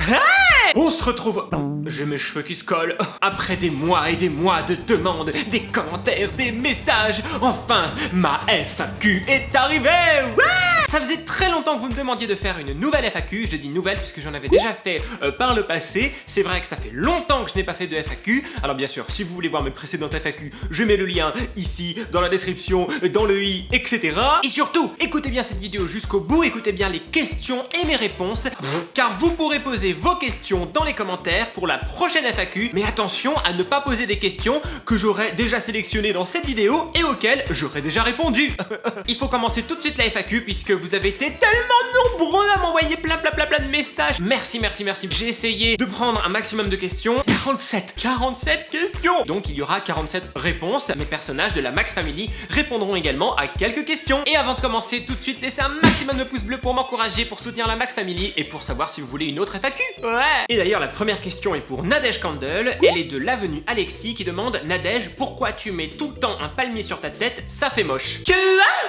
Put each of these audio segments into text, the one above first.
Hey, on se retrouve... J'ai mes cheveux qui se collent. Après des mois et des mois de demandes, des commentaires, des messages, enfin, ma FAQ est arrivée. Ça faisait très longtemps que vous me demandiez de faire une nouvelle FAQ. Je dis nouvelle puisque j'en avais déjà fait par le passé. C'est vrai que ça fait longtemps que je n'ai pas fait de FAQ. Alors bien sûr, si vous voulez voir mes précédentes FAQ, je mets le lien ici, dans la description, dans le i, etc. Et surtout, écoutez bien cette vidéo jusqu'au bout, écoutez bien les questions et mes réponses, car vous pourrez poser vos questions dans les commentaires pour la prochaine FAQ. Mais attention à ne pas poser des questions que j'aurais déjà sélectionnées dans cette vidéo et auxquelles j'aurais déjà répondu. Il faut commencer tout de suite la FAQ puisque vous avez été tellement nombreux à m'envoyer plein de messages. Merci. J'ai essayé de prendre un maximum de questions. 47 questions. Donc il y aura 47 réponses. Mes personnages de la Max Family répondront également à quelques questions. Et avant de commencer, tout de suite, laissez un maximum de pouces bleus pour m'encourager, pour soutenir la Max Family et pour savoir si vous voulez une autre FAQ. Ouais. Et d'ailleurs, la première question est pour Nadège Candle. Elle est de l'avenue Alexis qui demande: Nadège, pourquoi tu mets tout le temps un palmier sur ta tête? Ça fait moche.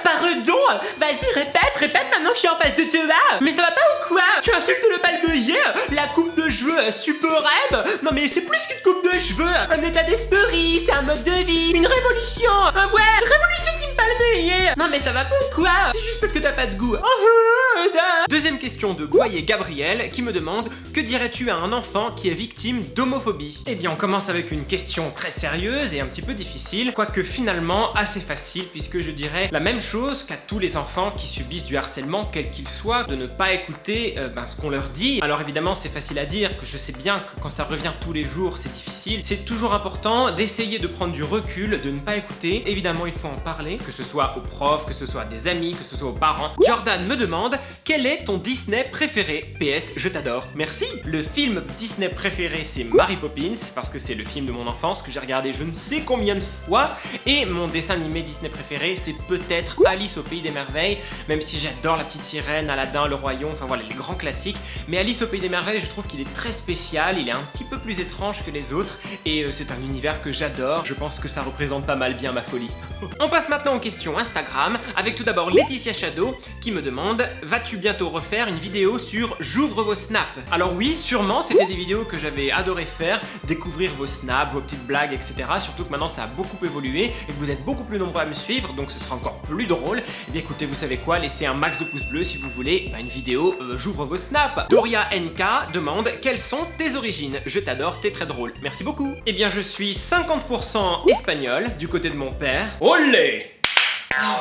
Pardon. Vas-y, répète maintenant que je suis en face de toi. Mais ça va pas ou quoi? Tu insultes le palmier? La coupe de cheveux suprême? Non mais c'est plus qu'une coupe de cheveux. Un état d'esprit, c'est un mode de vie, une révolution. Révolution team palmier. Non mais ça va pas ou quoi? C'est juste parce que t'as pas de goût. Deuxième question de Goyer Gabriel qui me demande: que dirais-tu à un enfant qui est victime d'homophobie? Eh bien on commence avec une question très sérieuse et un petit peu difficile, quoique finalement assez facile, puisque je dirais la même chose qu'à tous les enfants qui subissent du harcèlement quel qu'il soit, de ne pas écouter ce qu'on leur dit. Alors évidemment c'est facile à dire, que je sais bien que quand ça revient tous les jours c'est difficile. C'est toujours important d'essayer de prendre du recul, de ne pas écouter. Évidemment il faut en parler, que ce soit aux profs, que ce soit à des amis, que ce soit aux parents. Jordan me demande: quel est ton Disney préféré? PS, je t'adore. Merci. Le film Disney préféré c'est Mary Poppins, parce que c'est le film de mon enfance que j'ai regardé je ne sais combien de fois. Et mon dessin animé Disney préféré c'est peut-être Alice au Pays des Merveilles, même si j'adore La Petite Sirène, Aladdin, Le Roi Lion, enfin voilà les grands classiques. Mais Alice au Pays des Merveilles, je trouve qu'il est très spécial, il est un petit peu plus étrange que les autres et c'est un univers que j'adore. Je pense que ça représente pas mal bien ma folie. On passe maintenant aux questions Instagram avec tout d'abord Laetitia Shadow qui me demande: vas-tu bientôt refaire une vidéo sur j'ouvre vos snaps? Alors oui, sûrement, c'était des vidéos que j'avais adoré faire, découvrir vos snaps, vos petites blagues, etc. Surtout que maintenant ça a beaucoup évolué et que vous êtes beaucoup plus nombreux à me suivre, donc ce sera encore plus drôle. Et bien écoutez, vous savez quoi, laissez un max de pouces bleus si vous voulez une vidéo j'ouvre vos snaps. Doria NK demande: quelles sont tes origines? Je t'adore, t'es très drôle. Merci beaucoup. Eh bien je suis 50% espagnol du côté de mon père. Olé!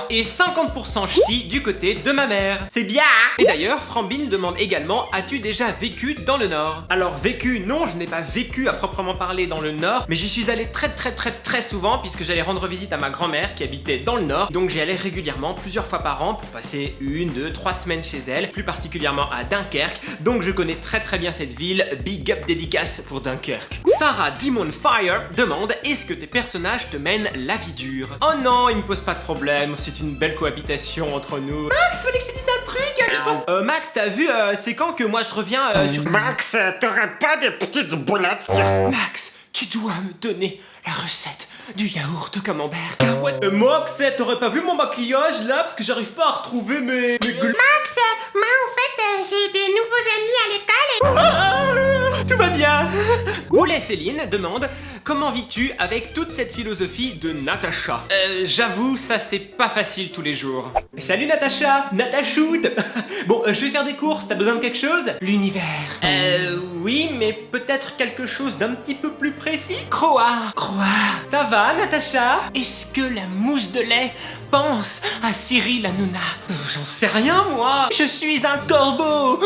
Et 50% ch'ti du côté de ma mère. C'est bien. Et d'ailleurs, Frambine demande également: as-tu déjà vécu dans le Nord? Alors vécu, non, je n'ai pas vécu à proprement parler dans le Nord, mais j'y suis allé très souvent puisque j'allais rendre visite à ma grand-mère qui habitait dans le Nord. Donc j'y allais régulièrement, plusieurs fois par an, pour passer 1, 2, 3 semaines chez elle, plus particulièrement à Dunkerque. Donc je connais très bien cette ville. Big up dédicace pour Dunkerque. Sarah Demon Fire demande: est-ce que tes personnages te mènent la vie dure? Oh non, ils me posent pas de problème. C'est une belle cohabitation entre nous. Max, fallait que je te dise un truc. Je pense... Max, t'as vu, c'est quand que moi je reviens sur... Max, t'aurais pas des petites boulettes? Max, tu dois me donner la recette du yaourt camembert. Max, t'aurais pas vu mon maquillage là? Parce que j'arrive pas à retrouver mes... Max, moi en fait j'ai des nouveaux amis à l'école et... Tout va bien. Boulet Céline demande: comment vis-tu avec toute cette philosophie de Natacha? J'avoue, ça c'est pas facile tous les jours. Salut Natacha, Natashoot. Bon, je vais faire des courses, t'as besoin de quelque chose? L'univers. Oui, mais peut-être quelque chose d'un petit peu plus précis. Croa. Ça va Natacha? Est-ce que la mousse de lait pense à Cyril Hanouna? J'en sais rien moi. Je suis un corbeau.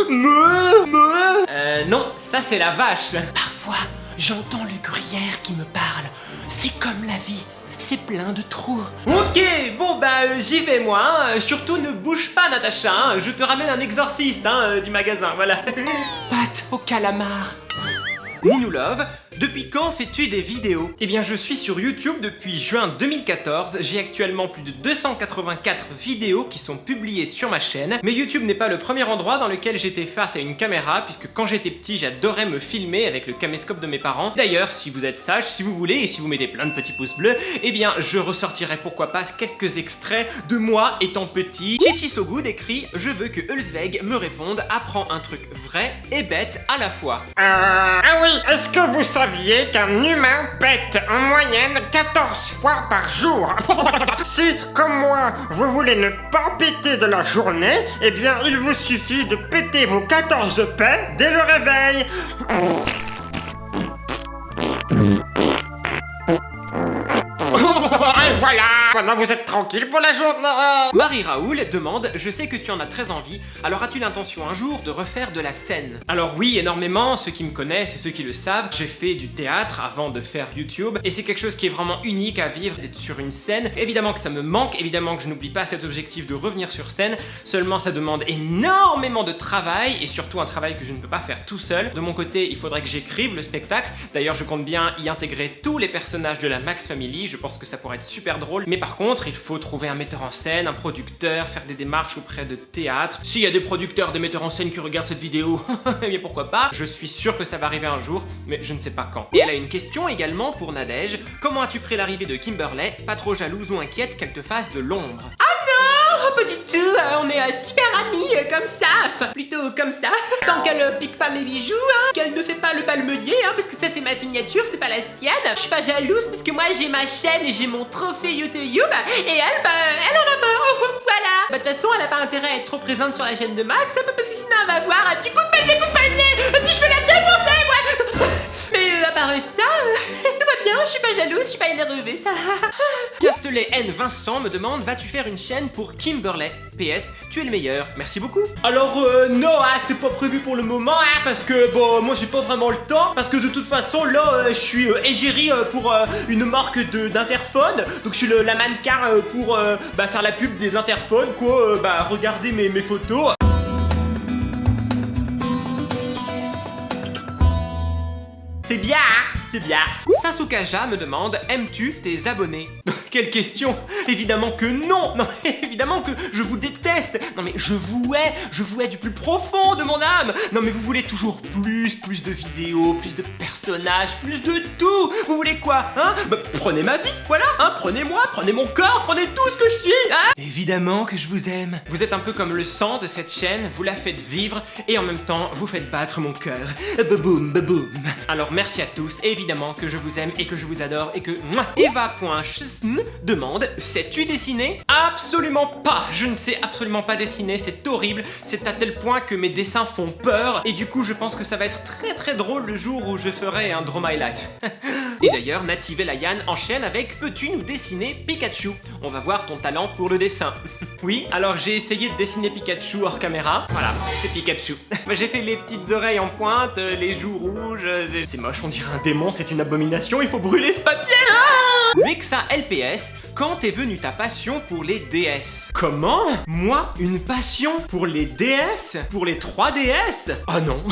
Non, ça c'est la vache. Parfois, j'entends le gruyère qui me parle. C'est comme la vie, c'est plein de trous. Ok, bon j'y vais moi. Surtout ne bouge pas Natacha. Je te ramène un exorciste du magasin, voilà. Pâte au calamar. Ninou Love depuis quand fais-tu des vidéos? Eh bien je suis sur YouTube depuis juin 2014, j'ai actuellement plus de 284 vidéos qui sont publiées sur ma chaîne, mais YouTube n'est pas le premier endroit dans lequel j'étais face à une caméra, puisque quand j'étais petit j'adorais me filmer avec le caméscope de mes parents. D'ailleurs si vous êtes sage, si vous voulez, et si vous mettez plein de petits pouces bleus, eh bien je ressortirai pourquoi pas quelques extraits de moi étant petit. Chichi So Good écrit « Je veux que Hulsweg me réponde, apprends un truc vrai et bête à la fois ». Ah oui, est-ce que vous saviez qu'un humain pète en moyenne 14 fois par jour? Si, comme moi, vous voulez ne pas péter de la journée, eh bien il vous suffit de péter vos 14 pets dès le réveil. Et voilà, maintenant vous êtes tranquille pour la journée. Marie Raoul demande « Je sais que tu en as très envie, alors as-tu l'intention un jour de refaire de la scène ?» Alors oui, énormément, ceux qui me connaissent et ceux qui le savent, j'ai fait du théâtre avant de faire YouTube, et c'est quelque chose qui est vraiment unique à vivre, d'être sur une scène. Évidemment que ça me manque, évidemment que je n'oublie pas cet objectif de revenir sur scène, seulement ça demande énormément de travail, et surtout un travail que je ne peux pas faire tout seul. De mon côté, il faudrait que j'écrive le spectacle, d'ailleurs je compte bien y intégrer tous les personnages de la Max Family, je pense que ça pourrait être super drôle, mais par contre il faut trouver un metteur en scène, un producteur, faire des démarches auprès de théâtre. S'il y a des producteurs, des metteurs en scène qui regardent cette vidéo, eh bien pourquoi pas, je suis sûr que ça va arriver un jour, mais je ne sais pas quand. Et elle a une question également pour Nadège, comment as-tu pris l'arrivée de Kimberley, pas trop jalouse ou inquiète qu'elle te fasse de l'ombre? Oh, pas du tout, on est super amis comme ça, enfin plutôt comme ça. Tant qu'elle pique pas mes bijoux, qu'elle ne fait pas le balmeuiller, parce que ça c'est ma signature, c'est pas la sienne. Je suis pas jalouse parce que moi j'ai ma chaîne et j'ai mon trophée YouTube, et elle, elle en a pas, voilà. De toute façon, elle a pas intérêt à être trop présente sur la chaîne de Max, parce que sinon elle va voir, tu coup de panier, et puis je vais la défoncer, moi. Mais à part ça, tout va bien, je suis pas jalouse, je suis pas énervée, ça. Castelet N Vincent me demande, vas-tu faire une chaîne pour Kimberley? PS, tu es le meilleur, merci beaucoup. Alors non, c'est pas prévu pour le moment, parce que bon, moi j'ai pas vraiment le temps, parce que de toute façon là, je suis égérie pour une marque d'interphone, donc je suis la mannequin pour faire la pub des interphones, quoi, regardez mes photos. C'est bien, c'est bien. Sasukaja me demande, aimes-tu tes abonnés? Quelle question? Évidemment que non. Non, évidemment que je vous déteste. Non mais je vous hais du plus profond de mon âme. Non mais vous voulez toujours plus de vidéos, plus de personnages, plus de tout. Vous voulez quoi, hein? Prenez ma vie, voilà, hein? Prenez-moi, prenez mon corps, prenez tout ce que je suis, hein? Évidemment que je vous aime. Vous êtes un peu comme le sang de cette chaîne, vous la faites vivre et en même temps vous faites battre mon cœur. Baboum, baboum. Alors merci à tous, et évidemment que je vous aime et que je vous adore et que... Eva.chsn demande, sais-tu dessiner? Absolument pas, je ne sais absolument pas dessiner, c'est horrible, c'est à tel point que mes dessins font peur, et du coup je pense que ça va être très drôle le jour où je ferai un Draw My Life. Et d'ailleurs, Native Layan enchaîne avec, peux-tu nous dessiner Pikachu? On va voir ton talent pour le dessin. Oui, alors j'ai essayé de dessiner Pikachu hors caméra, voilà, c'est Pikachu. J'ai fait les petites oreilles en pointe, les joues rouges, c'est moche, on dirait un démon, c'est une abomination, il faut brûler ce papier. Luxa LPS, quand est venue ta passion pour les DS? Comment? Moi? Une passion pour les DS? Pour les 3DS? Oh non,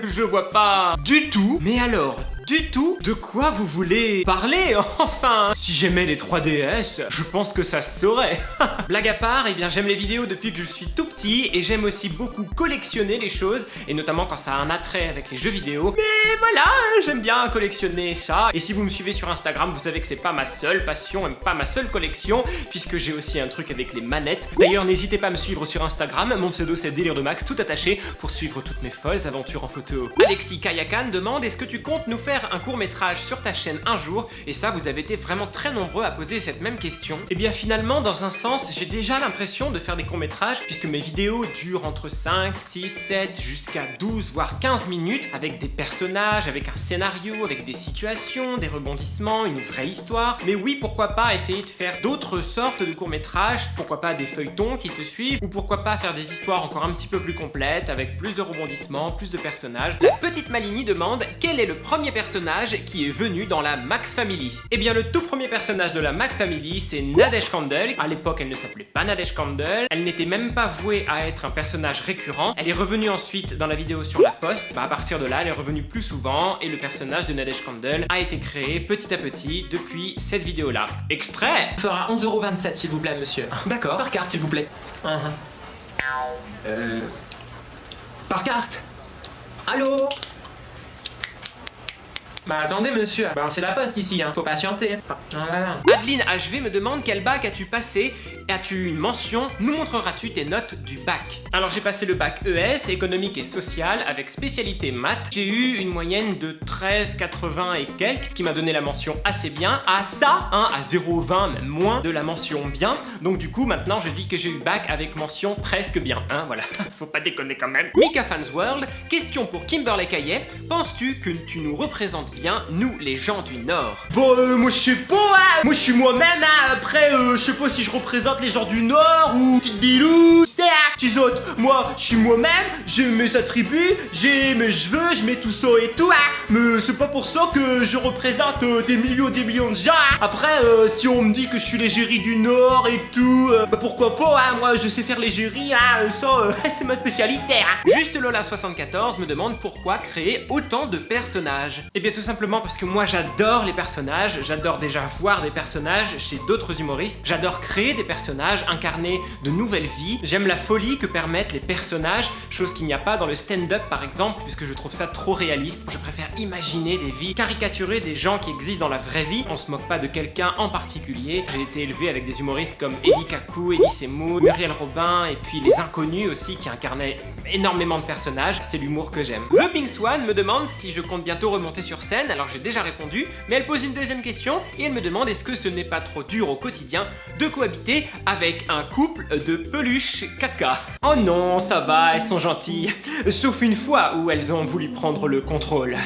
je vois pas du tout. Mais alors, du tout? De quoi vous voulez parler? Enfin, si j'aimais les 3DS, je pense que ça se saurait. Blague à part, eh bien j'aime les vidéos depuis que je suis tout petit et j'aime aussi beaucoup collectionner les choses, et notamment quand ça a un attrait avec les jeux vidéo. Mais voilà, j'aime bien collectionner ça. Et si vous me suivez sur Instagram, vous savez que c'est pas ma seule passion et pas ma seule collection, puisque j'ai aussi un truc avec les manettes. D'ailleurs, n'hésitez pas à me suivre sur Instagram, mon pseudo c'est Délire de Max, tout attaché, pour suivre toutes mes folles aventures en photo. Alexis Kayakan demande, est-ce que tu comptes nous faire un court-métrage sur ta chaîne un jour? Et ça, vous avez été vraiment très nombreux à poser cette même question. Et bien finalement, dans un sens, j'ai déjà l'impression de faire des courts-métrages, puisque mes vidéos durent entre 5, 6, 7, jusqu'à 12, voire 15 minutes, avec des personnages, avec un scénario, avec des situations, des rebondissements, une vraie histoire. Mais oui, pourquoi pas essayer de faire d'autres sortes de courts-métrages, pourquoi pas des feuilletons qui se suivent, ou pourquoi pas faire des histoires encore un petit peu plus complètes, avec plus de rebondissements, plus de personnages. La petite Malini demande, quel est le premier personnage qui est venu dans la Max Family? Eh bien, le tout premier personnage de la Max Family, c'est Nadège Candle. À l'époque, elle ne s'appelait pas Nadège Candle, elle n'était même pas vouée vouée à être un personnage récurrent. Elle est revenue ensuite dans la vidéo sur la Poste. À partir de là, elle est revenue plus souvent et le personnage de Nadège Candle a été créé petit à petit depuis cette vidéo-là. Extrait! Fera 11,27 € s'il vous plaît, monsieur. D'accord. Par carte, s'il vous plaît. Par carte. Allô? Bah attendez monsieur, bah c'est la poste ici, hein, faut patienter. Voilà. Adeline HV me demande quel bac as-tu passé? As-tu une mention? Nous montreras-tu tes notes du bac? Alors j'ai passé le bac ES, économique et social, avec spécialité maths. J'ai eu une moyenne de 13,80 et quelques, qui m'a donné la mention assez bien. À ça, hein, à 0,20, même moins, de la mention bien. Donc du coup, maintenant je dis que j'ai eu bac avec mention presque bien, hein, voilà. Faut pas déconner quand même. Mika Fans World, question pour Kimberley Caillet. Penses-tu que tu nous représentes bien, nous, les gens du Nord? Bon, moi je sais pas, hein. Moi je suis moi-même, hein. Après, je sais pas si je représente les gens du Nord ou petite bilou, c'est tu autres. Moi, je suis moi-même, j'ai mes attributs, j'ai mes cheveux, je mets tout ça et tout, hein. Mais c'est pas pour ça que je représente des millions de gens, hein. Après, si on me dit que je suis l'égérie du Nord et tout, bah pourquoi pas, hein. Moi je sais faire l'égérie, hein. Ça, c'est ma spécialité, hein. Juste Lola74 me demande pourquoi créer autant de personnages. Eh bien tout simplement parce que moi j'adore les personnages, j'adore déjà voir des personnages chez d'autres humoristes, j'adore créer des personnages, incarner de nouvelles vies, j'aime la folie que permettent les personnages, chose qu'il n'y a pas dans le stand-up par exemple, puisque je trouve ça trop réaliste. Je préfère imaginer des vies, caricaturer des gens qui existent dans la vraie vie, on se moque pas de quelqu'un en particulier. J'ai été élevé avec des humoristes comme Eli Kaku, Elise Moon, Muriel Robin et puis les Inconnus aussi qui incarnaient énormément de personnages, c'est l'humour que j'aime. The Pink Swan me demande si je compte bientôt remonter sur scène, alors j'ai déjà répondu, mais elle pose une deuxième question et elle me demande est-ce que ce n'est pas trop dur au quotidien de cohabiter avec un couple de peluches caca. Oh non, ça va, elles sont gentilles, sauf une fois où elles ont voulu prendre le contrôle.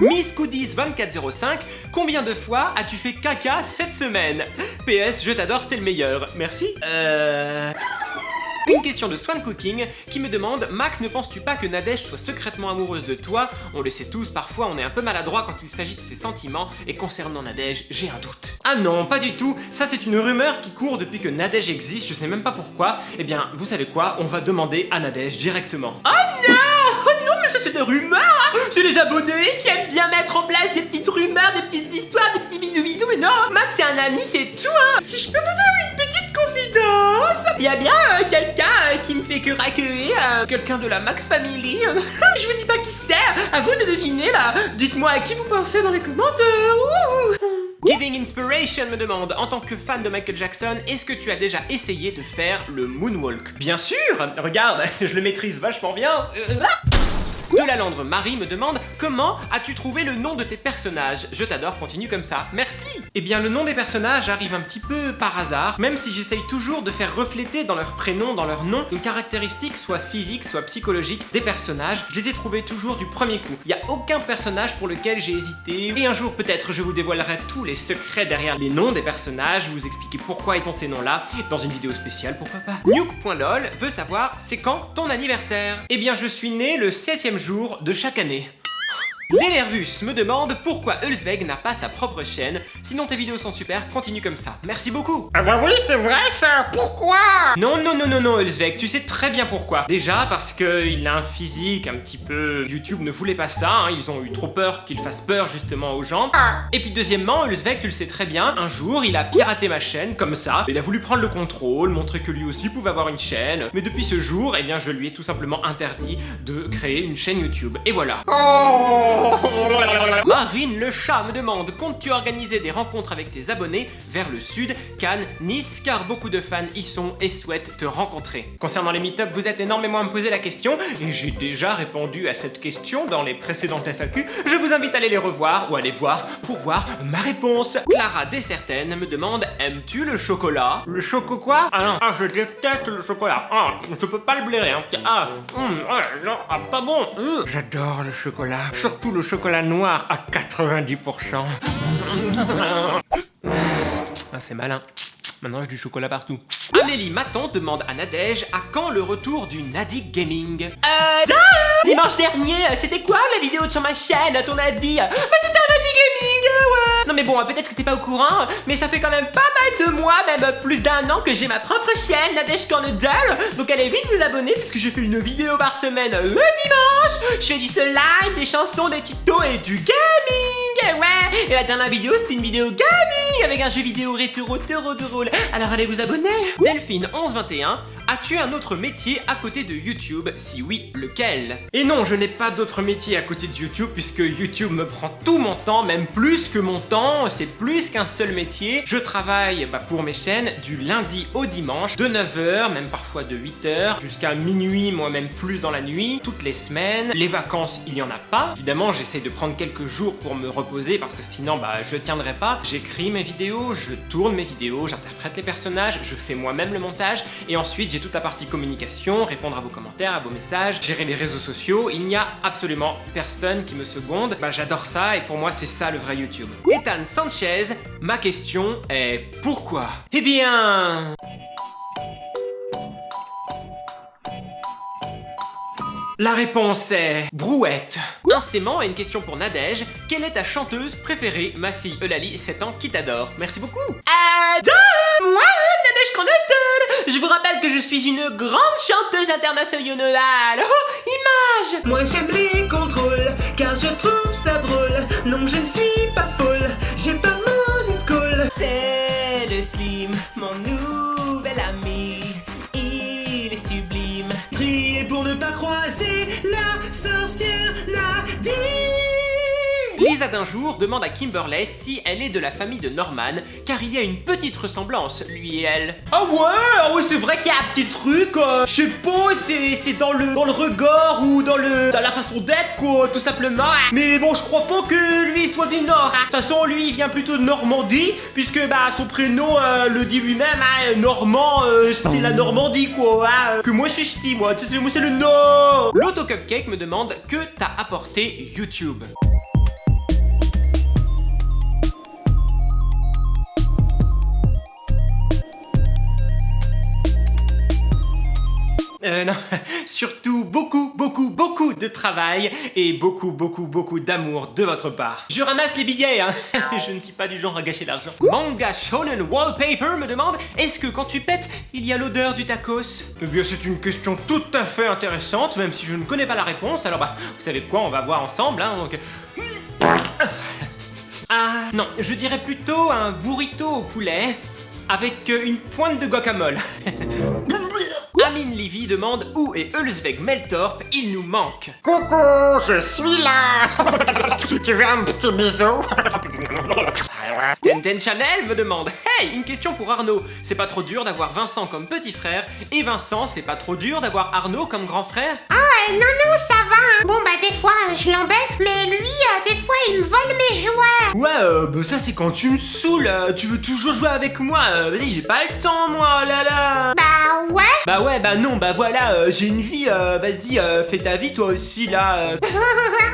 Miss Goodies 2405, combien de fois as-tu fait caca cette semaine? PS, je t'adore, t'es le meilleur. Merci. Une question de Swan Cooking qui me demande Max, ne penses-tu pas que Nadège soit secrètement amoureuse de toi? On le sait tous, parfois on est un peu maladroit quand il s'agit de ses sentiments, et concernant Nadège, j'ai un doute. Ah non, pas du tout, ça c'est une rumeur qui court depuis que Nadège existe, je sais même pas pourquoi. Eh bien, vous savez quoi? On va demander à Nadège directement. Oh non! Oh non, mais ça c'est des rumeurs, hein. C'est les abonnés qui aiment bien mettre en place des petites rumeurs, des petites histoires, des petits bisous, mais non, Max c'est un ami, c'est tout, hein. Si je peux vous faire une petite confidence, il y a bien quelqu'un qui me fait que raquer, quelqu'un de la Max Family. Je vous dis pas qui c'est, à vous de deviner, là. Dites-moi à qui vous pensez dans les commentaires. Giving Inspiration me demande, en tant que fan de Michael Jackson, est-ce que tu as déjà essayé de faire le moonwalk? Bien sûr, regarde, je le maîtrise vachement bien. De la Landre Marie me demande comment as-tu trouvé le nom de tes personnages? Je t'adore, continue comme ça. Merci. Eh bien le nom des personnages arrive un petit peu par hasard, même si j'essaye toujours de faire refléter dans leur prénom, dans leur nom, une caractéristique soit physique, soit psychologique des personnages. Je les ai trouvés toujours du premier coup. Il n'y a aucun personnage pour lequel j'ai hésité. Et un jour peut-être je vous dévoilerai tous les secrets derrière les noms des personnages, vous expliquer pourquoi ils ont ces noms-là, dans une vidéo spéciale, pourquoi pas. Nuke.lol veut savoir c'est quand ton anniversaire? Eh bien je suis né le 7e jour de chaque année. L'Elervus me demande pourquoi Ulsveg n'a pas sa propre chaîne. Sinon tes vidéos sont super, continue comme ça. Merci beaucoup. Ah bah oui, c'est vrai ça. Pourquoi? Non, Ulsveg, tu sais très bien pourquoi. Déjà parce qu'il a un physique un petit peu... YouTube ne voulait pas ça, hein. Ils ont eu trop peur qu'il fasse peur justement aux gens. Et puis deuxièmement, Ulsveg, tu le sais très bien, un jour il a piraté ma chaîne comme ça. Il a voulu prendre le contrôle, montrer que lui aussi pouvait avoir une chaîne. Mais depuis ce jour, eh bien je lui ai tout simplement interdit de créer une chaîne YouTube. Et voilà. Marine le chat me demande, comptes-tu organiser des rencontres avec tes abonnés vers le sud, Cannes, Nice, car beaucoup de fans y sont et souhaitent te rencontrer. Concernant les meet-up, vous êtes énormément à me poser la question et j'ai déjà répondu à cette question dans les précédentes FAQ. Je vous invite à aller les revoir ou à les voir pour voir ma réponse. Clara Dessertaine me demande, aimes-tu le chocolat? Le choco quoi? Ah non, je déteste le chocolat. Je peux pas le blairer, hein. Pas bon. J'adore le chocolat, surtout le chocolat noir à 90%. Ah, c'est malin. Maintenant j'ai du chocolat partout. Amélie Maton demande à Nadège à quand le retour du Nadic Gaming. Dimanche dernier, c'était quoi la vidéo sur ma chaîne à ton avis? Bah c'était un Nadic Gaming, ouais. Non mais bon, peut-être que t'es pas au courant, mais ça fait quand même pas mal de mois, même plus d'1 an que j'ai ma propre chaîne, Nadège Cornedal. Donc allez vite vous abonner puisque je fais une vidéo par semaine le dimanche. Je fais du seul live, des chansons, des tutos et du gaming. Ouais. Et la dernière vidéo c'était une vidéo gaming avec un jeu vidéo rétro de rôle. Alors allez vous abonner. Delphine 1121, as-tu un autre métier à côté de YouTube? Si oui, lequel? Et non, je n'ai pas d'autre métier à côté de YouTube puisque YouTube me prend tout mon temps, même plus que mon temps, c'est plus qu'un seul métier. Je travaille pour mes chaînes du lundi au dimanche, de 9h, même parfois de 8h, jusqu'à minuit, moi même plus dans la nuit, toutes les semaines. Les vacances, il n'y en a pas. Évidemment, j'essaie de prendre quelques jours pour me reposer parce que sinon, je tiendrai pas. J'écris mes vidéos, je tourne mes vidéos, j'interprète les personnages, je fais moi-même le montage et ensuite j'ai toute la partie communication, répondre à vos commentaires, à vos messages, gérer les réseaux sociaux. Il n'y a absolument personne qui me seconde. J'adore ça et pour moi c'est ça le vrai YouTube. Ethan Sanchez, ma question est pourquoi? Eh bien... La réponse est Brouette. Instamment, une question pour Nadège. Quelle est ta chanteuse préférée? Ma fille Eulalie, 7 ans, qui t'adore. Merci beaucoup. Moi, Nadège Cornedal. Je vous rappelle que je suis une grande chanteuse internationale. Oh, image. Moi j'aime les contrôles, car je trouve ça drôle. Non, je ne suis pas folle, j'ai pas mangé de colle. C'est le Slim, mon nouvel ami. Il est sublime. Priez pour ne pas croiser la sorcière Nadine. Lisa d'un jour demande à Kimberley si elle est de la famille de Norman, car il y a une petite ressemblance, lui et elle. Ah ouais, c'est vrai qu'il y a un petit truc, je sais pas, c'est dans le regard ou dans la façon d'être quoi, tout simplement. Mais bon, je crois pas que lui soit du Nord. De toute façon, lui il vient plutôt de Normandie, puisque son prénom le dit lui-même, Normand, c'est la Normandie quoi. Que moi je suis ch'ti, moi, tu sais, moi c'est le Nord. L'Auto Cupcake me demande que t'a apporté YouTube. Non, surtout beaucoup de travail et beaucoup d'amour de votre part. Je ramasse les billets, je ne suis pas du genre à gâcher l'argent. Manga Shonen Wallpaper me demande est-ce que quand tu pètes, il y a l'odeur du tacos? Eh bien, c'est une question tout à fait intéressante, même si je ne connais pas la réponse. Alors vous savez quoi, on va voir ensemble, donc... Ah, non, je dirais plutôt un burrito au poulet avec une pointe de guacamole. Amine Livy demande où est Ulsveg Meltorp, il nous manque. Coucou, je suis là. Tu veux un petit bisou? Tenten Chanel me demande hey, une question pour Arnaud. C'est pas trop dur d'avoir Vincent comme petit frère et Vincent, c'est pas trop dur d'avoir Arnaud comme grand frère? Non, ça va. Bon, des fois, je l'embête, mais lui, des fois, il me vole mes jouets. Ouais, ça c'est quand tu me saoules. Tu veux toujours jouer avec moi. Vas-y, j'ai pas le temps, moi, là là. Ouais. Non, voilà, j'ai une vie. Vas-y, fais ta vie, toi aussi, là.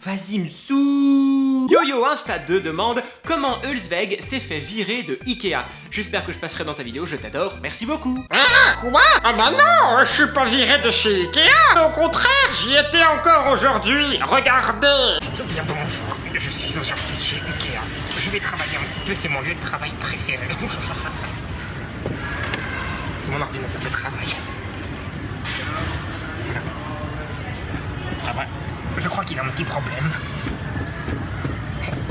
Vas-y, me saoule. Yo-Yo Insta 2 demande comment Ulsveg s'est fait virer de Ikea. J'espère que je passerai dans ta vidéo, je t'adore, merci beaucoup. Ah, quoi? Non, je suis pas viré de chez Ikea. Au contraire, j'y étais encore aujourd'hui. Regardez. Bien bonjour, je suis aujourd'hui chez Ikea. Je vais travailler un petit peu, c'est mon lieu de travail préféré. C'est mon ordinateur de travail. Ah ouais, je crois qu'il a un petit problème.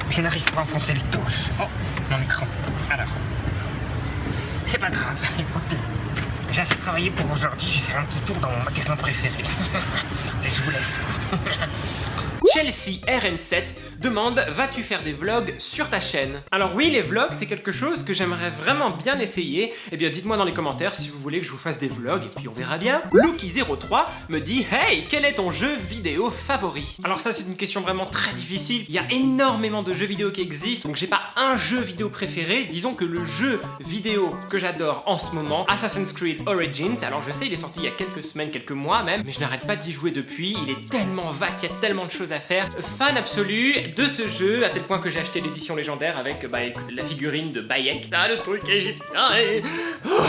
Je n'arrive pas à enfoncer les touches. Oh, mon écran. Alors, c'est pas grave, écoutez. J'ai assez travaillé pour aujourd'hui, je vais faire un petit tour dans mon magasin préféré. Et je vous laisse. Chelsea RN7 demande vas-tu faire des vlogs sur ta chaîne? Alors oui, les vlogs c'est quelque chose que j'aimerais vraiment bien essayer. Eh bien dites-moi dans les commentaires si vous voulez que je vous fasse des vlogs et puis on verra bien. Lucky03 me dit hey, quel est ton jeu vidéo favori? Alors ça c'est une question vraiment très difficile. Il y a énormément de jeux vidéo qui existent, donc j'ai pas un jeu vidéo préféré. Disons que le jeu vidéo que j'adore en ce moment, Assassin's Creed Origins, alors je sais il est sorti il y a quelques semaines, quelques mois même, mais je n'arrête pas d'y jouer depuis. Il est tellement vaste, il y a tellement de choses à faire. Fan absolu de ce jeu, à tel point que j'ai acheté l'édition légendaire avec la figurine de Bayek. Ah, le truc égyptien.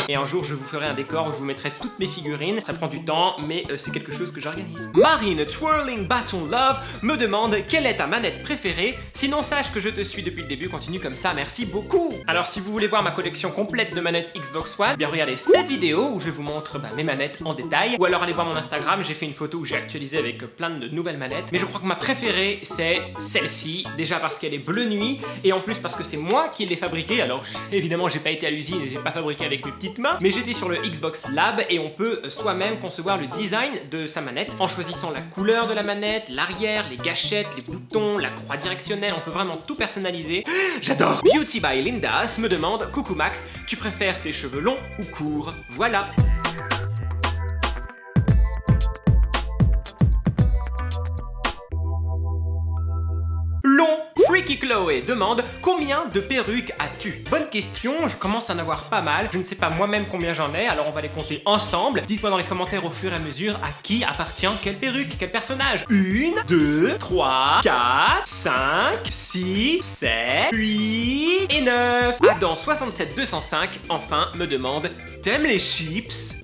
Et un jour, je vous ferai un décor où je vous mettrai toutes mes figurines. Ça prend du temps, mais c'est quelque chose que j'organise. Marine Twirling Baton Love me demande quelle est ta manette préférée. Sinon, sache que je te suis depuis le début. Continue comme ça, merci beaucoup. Alors, si vous voulez voir ma collection complète de manettes Xbox One, bien regardez cette vidéo où je vous montre mes manettes en détail. Ou alors allez voir mon Instagram, j'ai fait une photo où j'ai actualisé avec plein de nouvelles manettes. Mais je crois que ma préférée, c'est celle-ci. Déjà parce qu'elle est bleu nuit, et en plus parce que c'est moi qui l'ai fabriquée. Alors, évidemment, j'ai pas été à l'usine et j'ai pas fabriqué avec mes petites mains, mais j'étais sur le Xbox Lab et on peut soi-même concevoir le design de sa manette en choisissant la couleur de la manette, l'arrière, les gâchettes, les boutons, la croix directionnelle. On peut vraiment tout personnaliser. J'adore. Beauty by Lindas me demande: coucou Max, tu préfères tes cheveux longs ou courts? Voilà. Long. Freaky Chloé demande: combien de perruques as-tu? Bonne question, je commence à en avoir pas mal. Je ne sais pas moi-même combien j'en ai, alors on va les compter ensemble. Dites-moi dans les commentaires au fur et à mesure à qui appartient quelle perruque, quel personnage. 1, 2, 3, 4, 5, 6, 7, 8 et 9. Adam 67 205 enfin me demande: t'aimes les chips?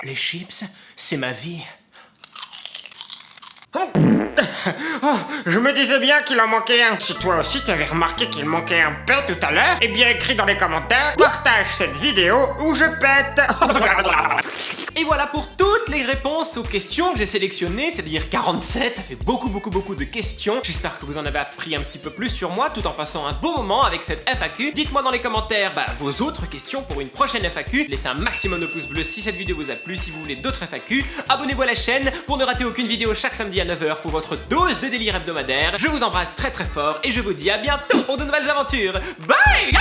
Les chips, c'est ma vie. Je me disais bien qu'il en manquait un. Si toi aussi t'avais remarqué qu'il manquait un peu tout à l'heure, eh bien écris dans les commentaires, partage cette vidéo ou je pète. Et voilà pour toutes les réponses aux questions que j'ai sélectionnées, c'est-à-dire 47, ça fait beaucoup de questions. J'espère que vous en avez appris un petit peu plus sur moi tout en passant un beau moment avec cette FAQ. Dites-moi dans les commentaires vos autres questions pour une prochaine FAQ. Laissez un maximum de pouces bleus si cette vidéo vous a plu. Si vous voulez d'autres FAQ, abonnez-vous à la chaîne pour ne rater aucune vidéo chaque samedi à 9h pour votre dose de délire hebdomadaire. Je vous embrasse très fort et je vous dis à bientôt pour de nouvelles aventures. Bye!